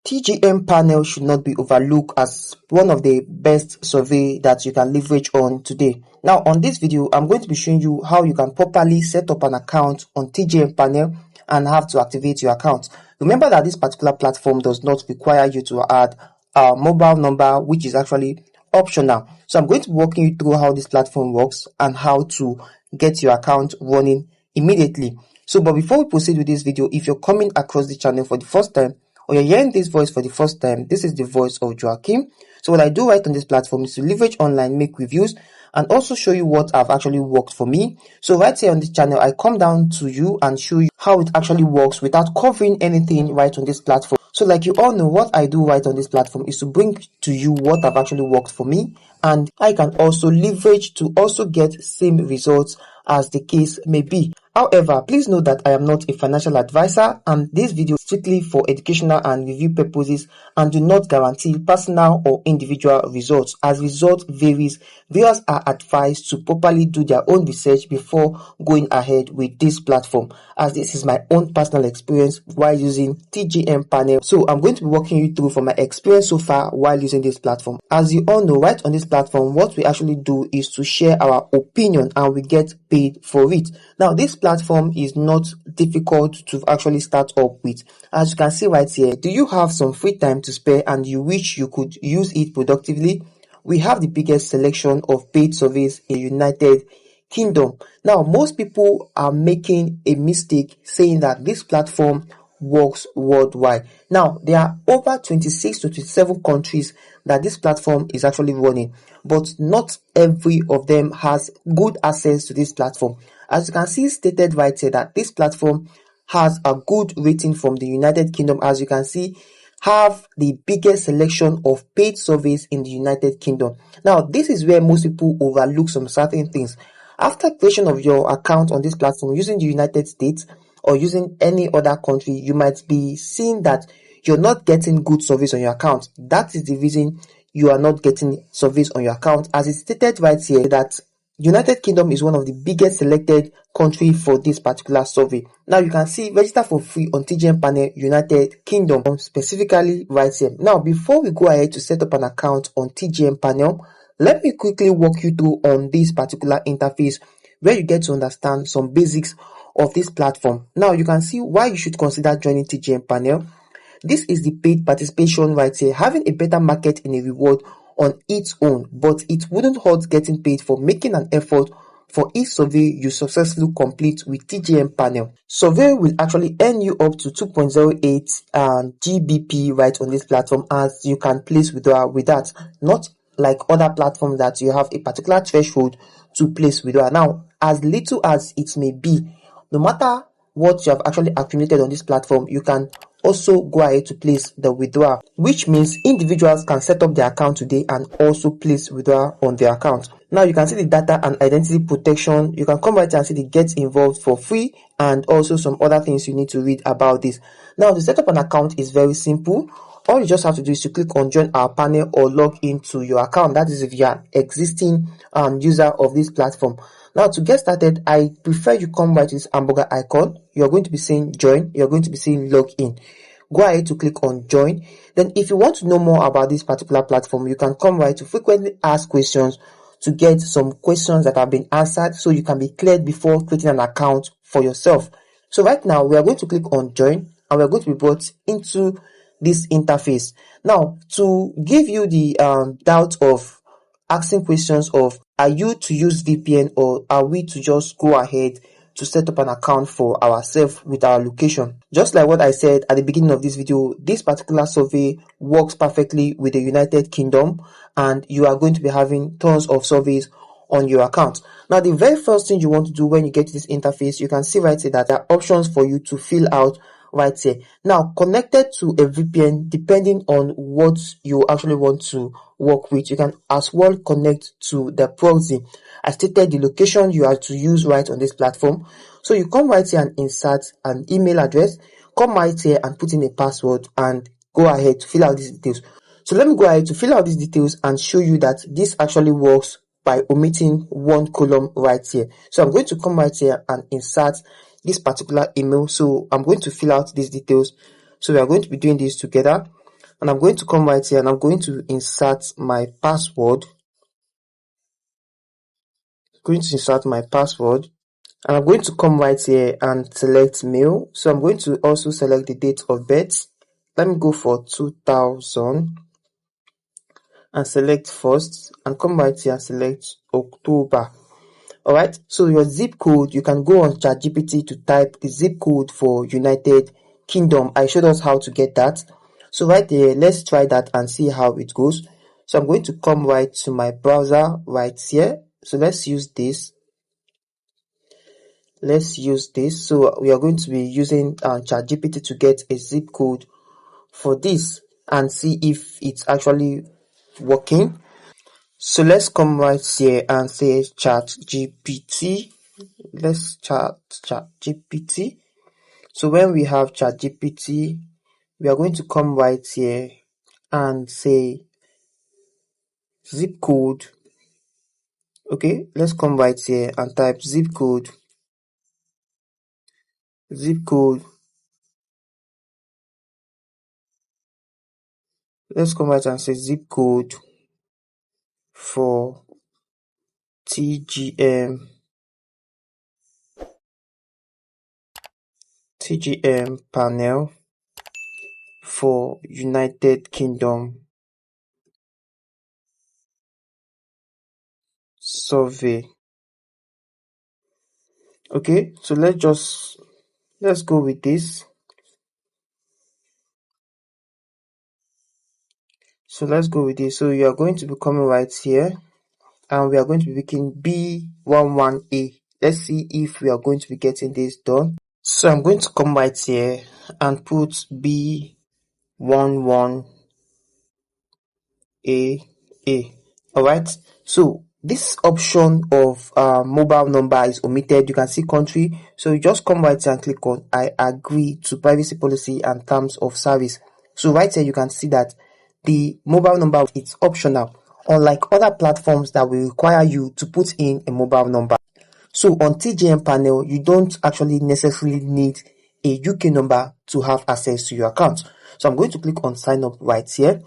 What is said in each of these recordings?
TGM Panel should not be overlooked as one of the best survey that you can leverage on today. Now on this video, I'm going to be showing you how you can properly set up an account on TGM Panel and have to activate your account. Remember that this particular platform does not require you to add a mobile number, which is actually optional. So I'm going to be walking you through how this platform works and how to get your account running immediately. So but before we proceed with this video, if you're coming across the channel for the first time, or you're hearing this voice for the first time, this is the voice of Joaking. So what I do right on this platform is to leverage online, make reviews, and also show you what have actually worked for me. So right here on this channel, I come down to you and show you how it actually works without covering anything right on this platform. So like you all know, what I do right on this platform is to bring to you what have actually worked for me, and I can also leverage to also get same results as the case may be. However, please note that I am not a financial advisor and this video is strictly for educational and review purposes and do not guarantee personal or individual results. As result varies, viewers are advised to properly do their own research before going ahead with this platform, as this is my own personal experience while using TGM Panel. So I'm going to be walking you through from my experience so far while using this platform. As you all know, right on this platform, what we actually do is to share our opinion and we get paid for it. Now this platform is not difficult to actually start up with. As you can see right here, do you have some free time to spare and you wish you could use it productively? We have the biggest selection of paid surveys in the United Kingdom. Now most people are making a mistake saying that this platform works worldwide. Now there are over 26 to 27 countries that this platform is actually running, but not every of them has good access to this platform. As you can see stated right here that this platform has a good rating from the United Kingdom. As you can see, have the biggest selection of paid surveys in the United Kingdom. Now this is where most people overlook some certain things. After creation of your account on this platform using the United States or using any other country, you might be seeing that you're not getting good surveys on your account. That is the reason you are not getting surveys on your account, as it's stated right here that United Kingdom is one of the biggest selected country for this particular survey. Now you can see register for free on TGM Panel United Kingdom, specifically right here. Now before we go ahead to set up an account on TGM Panel, let me quickly walk you through on this particular interface where you get to understand some basics of this platform. Now you can see why you should consider joining TGM Panel. This is the paid participation right here, having a better market in a reward on its own, but it wouldn't hurt getting paid for making an effort for each survey you successfully complete with TGM Panel. Survey will actually earn you up to 2.08 GBP right on this platform, as you can place withdrawal with that, not like other platforms that you have a particular threshold to place withdrawal. Now, as little as it may be, no matter what you have actually accumulated on this platform, you can also go ahead to place the withdrawal, which means individuals can set up their account today and also place withdrawal on their account. Now you can see the data and identity protection. You can come right here and see the get involved for free and also some other things you need to read about this. Now to set up an account is very simple. All you just have to do is to click on join our panel or log into your account. That is if you are an existing user of this platform. Now to get started, I prefer you come right to this hamburger icon. You're going to be saying join. You're going to be saying log in. Go ahead to click on join. Then if you want to know more about this particular platform, you can come right to frequently ask questions to get some questions that have been answered so you can be cleared before creating an account for yourself. So right now we are going to click on join and we are going to be brought into this interface. Now to give you the doubt of asking questions of are you to use VPN or are we to just go ahead to set up an account for ourselves with our location. Just like what I said at the beginning of this video, this particular survey works perfectly with the United Kingdom and you are going to be having tons of surveys on your account. Now the very first thing you want to do when you get to this interface, you can see right here that there are options for you to fill out right here. Now connected to a VPN, depending on what you actually want to work with, you can as well connect to the proxy. I stated the location you are to use right on this platform. So you come right here and insert an email address, come right here and put in a password and go ahead to fill out these details. So let me go ahead to fill out these details and show you that this actually works by omitting one column right here. So I'm going to come right here and insert this particular email. So I'm going to fill out these details. So we are going to be doing this together. and I'm going to come right here and I'm going to insert my password. And I'm going to come right here and select mail. So I'm going to also select the date of birth. Let me go for 2000 and select first, and come right here and select October. Alright, so your zip code, you can go on ChatGPT to type the zip code for United Kingdom. I showed us how to get that. So right there, let's try that and see how it goes. So I'm going to come right to my browser right here. So let's use this. So we are going to be using ChatGPT to get a zip code for this and see if it's actually working. So let's come right here and say ChatGPT. Let's chat ChatGPT. So when we have ChatGPT, we are going to come right here and say zip code. Okay, let's come right here and type zip code. Let's come right and say zip code for TGM panel for United Kingdom survey. Okay, so let's go with this. So you are going to be coming right here and we are going to be picking B11A. Let's see if we are going to be getting this done. So I'm going to come right here and put B11A. Alright, so this option of mobile number is omitted. You can see country, so you just come right here and click on I agree to privacy policy and terms of service. So right here you can see that the mobile number is optional, unlike other platforms that will require you to put in a mobile number. So on TGM Panel, you don't actually necessarily need a UK number to have access to your account. So I'm going to click on sign up right here.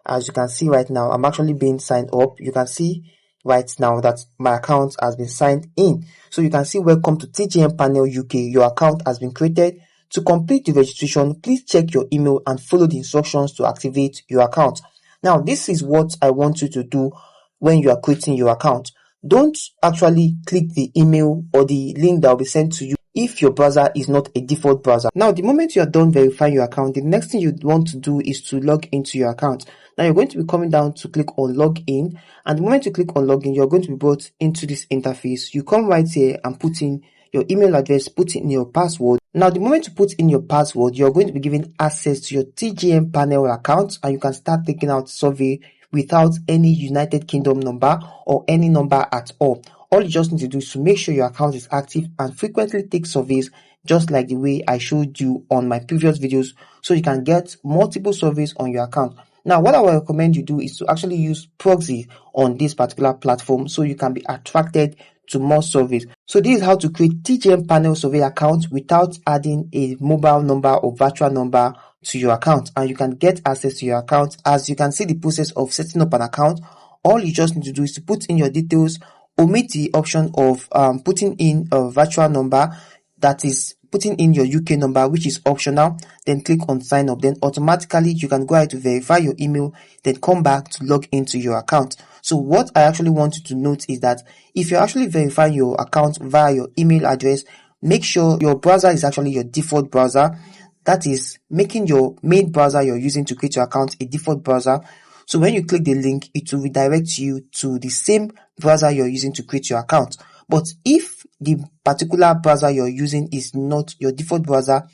As you can see right now, I'm actually being signed up. You can see right now that my account has been signed in. So you can see welcome to TGM Panel UK. Your account has been created. To complete the registration, please check your email and follow the instructions to activate your account. Now, this is what I want you to do when you are creating your account. Don't actually click the email or the link that will be sent to you if your browser is not a default browser. Now, the moment you are done verifying your account, the next thing you want to do is to log into your account. Now, you're going to be coming down to click on login, and the moment you click on login, you're going to be brought into this interface. You come right here and put in your email address, put in your password. Now, the moment you put in your password, you're going to be given access to your TGM Panel account, and you can start taking out survey without any United Kingdom number or any number at all. All you just need to do is to make sure your account is active and frequently take surveys, just like the way I showed you on my previous videos, so you can get multiple surveys on your account. Now, what I will recommend you do is to actually use proxy on this particular platform so you can be attracted to more surveys. So this is how to create TGM Panel survey account without adding a mobile number or virtual number to your account, and you can get access to your account. As you can see the process of setting up an account, all you just need to do is to put in your details, omit the option of putting in a virtual number, that is putting in your UK number, which is optional, then click on sign up. Then automatically you can go ahead to verify your email, then come back to log into your account. So what I actually want you to note is that if you're actually verifying your account via your email address, make sure your browser is actually your default browser. That is making your main browser you're using to create your account a default browser. So when you click the link, it will redirect you to the same browser you're using to create your account. But if the particular browser you're using is not your default browser,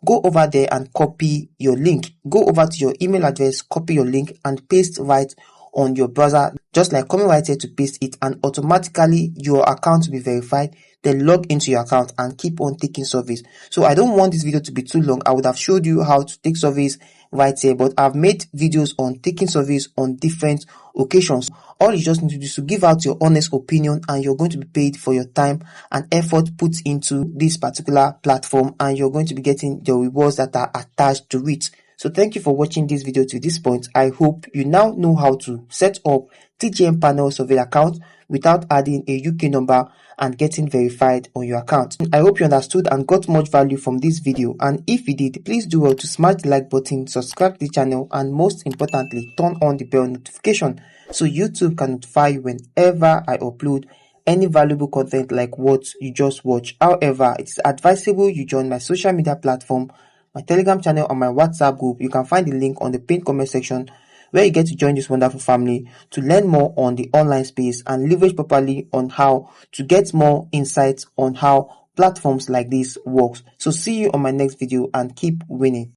go over there and copy your link. Go over to your email address, copy your link and paste right on your browser, just like coming right here to paste it, and automatically your account will be verified. Then log into your account and keep on taking surveys. So I don't want this video to be too long. I would have showed you how to take surveys right here, but I've made videos on taking surveys on different occasions. All you just need to do is to give out your honest opinion, and you're going to be paid for your time and effort put into this particular platform, and you're going to be getting the rewards that are attached to it. So thank you for watching this video to this point. I hope you now know how to set up TGM Panel survey account without adding a UK number and getting verified on your account. I hope you understood and got much value from this video, and if you did, please do well to smash the like button, subscribe to the channel, and most importantly turn on the bell notification so YouTube can notify you whenever I upload any valuable content like what you just watched. However, it's advisable you join my social media platform, my Telegram channel, and my WhatsApp group. You can find the link on the pinned comment section, where you get to join this wonderful family to learn more on the online space and leverage properly on how to get more insights on how platforms like this works. So see you on my next video and keep winning.